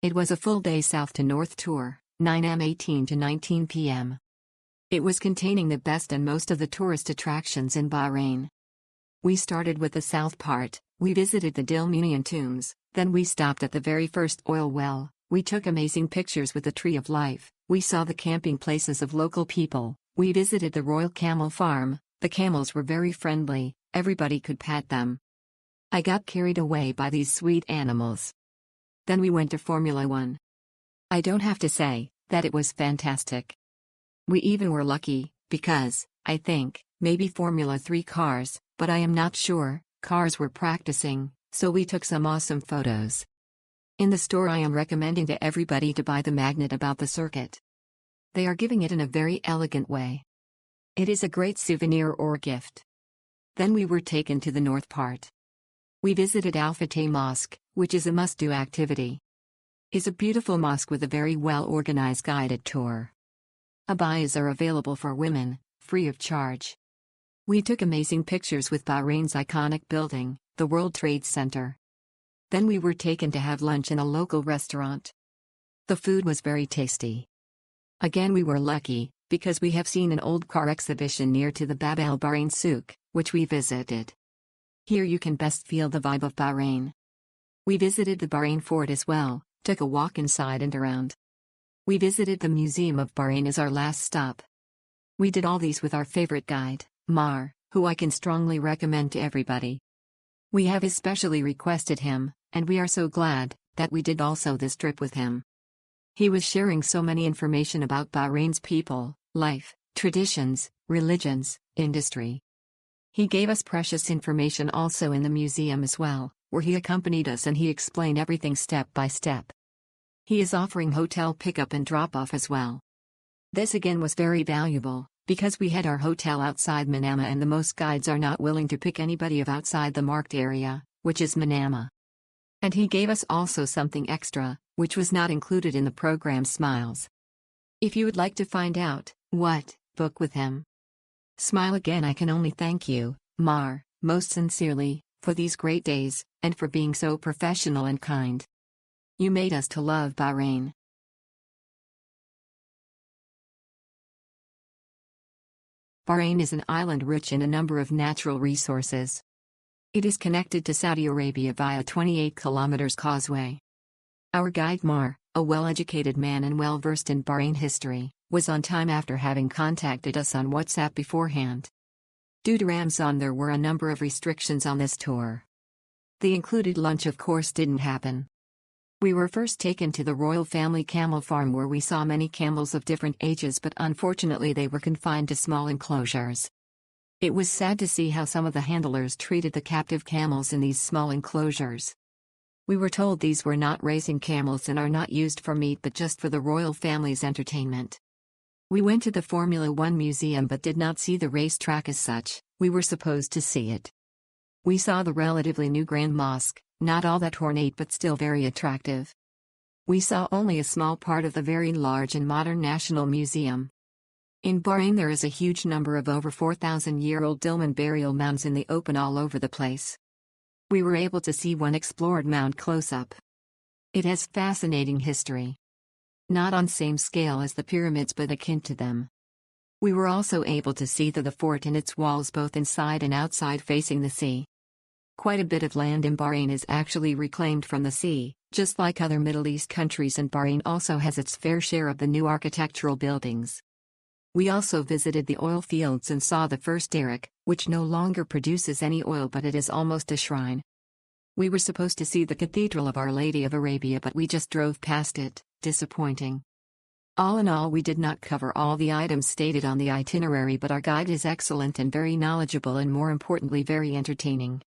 It was a full day south to north tour, 9 am 18 to 19 p.m. It was containing the best and most of the tourist attractions in Bahrain. We started with the south part, we visited the Dilmunian tombs, then we stopped at the very first oil well, we took amazing pictures with the Tree of Life, we saw the camping places of local people, we visited the Royal Camel Farm, the camels were very friendly, everybody could pat them. I got carried away by these sweet animals. Then we went to Formula 1. I don't have to say that it was fantastic. We even were lucky, because, I think, maybe Formula 3 cars, but I am not sure, cars were practicing, so we took some awesome photos. In the store I am recommending to everybody to buy the magnet about the circuit. They are giving it in a very elegant way. It is a great souvenir or gift. Then we were taken to the north part. We visited Fateh Mosque, which is a must-do activity. It's a beautiful mosque with a very well-organized guided tour. Abayas are available for women, free of charge. We took amazing pictures with Bahrain's iconic building, the World Trade Center. Then we were taken to have lunch in a local restaurant. The food was very tasty. Again we were lucky, because we have seen an old car exhibition near to the Bab al Bahrain Souk, which we visited. Here you can best feel the vibe of Bahrain. We visited the Bahrain Fort as well, took a walk inside and around. We visited the Museum of Bahrain as our last stop. We did all these with our favorite guide, Mar, who I can strongly recommend to everybody. We have especially requested him, and we are so glad that we did also this trip with him. He was sharing so many information about Bahrain's people, life, traditions, religions, industry. He gave us precious information also in the museum as well, where he accompanied us and he explained everything step by step. He is offering hotel pickup and drop-off as well. This again was very valuable, because we had our hotel outside Manama and the most guides are not willing to pick anybody of outside the marked area, which is Manama. And he gave us also something extra, which was not included in the program Smiles. If you would like to find out what, book with him. Smile again. I can only thank you, Mar, most sincerely, for these great days, and for being so professional and kind. You made us to love Bahrain. Bahrain is an island rich in a number of natural resources. It is connected to Saudi Arabia via 28 kilometers causeway. Our guide Mar, a well-educated man and well-versed in Bahrain history, was on time after having contacted us on WhatsApp beforehand. Due to Ramzan there were a number of restrictions on this tour. The included lunch of course didn't happen. We were first taken to the royal family camel farm where we saw many camels of different ages, but unfortunately they were confined to small enclosures. It was sad to see how some of the handlers treated the captive camels in these small enclosures. We were told these were not racing camels and are not used for meat but just for the royal family's entertainment. We went to the Formula 1 museum but did not see the racetrack as such, we were supposed to see it. We saw the relatively new Grand Mosque, not all that ornate but still very attractive. We saw only a small part of the very large and modern National Museum. In Bahrain there is a huge number of over 4,000-year-old Dilmun burial mounds in the open all over the place. We were able to see one explored mound close up. It has fascinating history. Not on same scale as the pyramids but akin to them. We were also able to see the fort and its walls both inside and outside facing the sea. Quite a bit of land in Bahrain is actually reclaimed from the sea, just like other Middle East countries, and Bahrain also has its fair share of the new architectural buildings. We also visited the oil fields and saw the first derrick, which no longer produces any oil but it is almost a shrine. We were supposed to see the Cathedral of Our Lady of Arabia but we just drove past it, disappointing. All in all, we did not cover all the items stated on the itinerary, but our guide is excellent and very knowledgeable and more importantly very entertaining.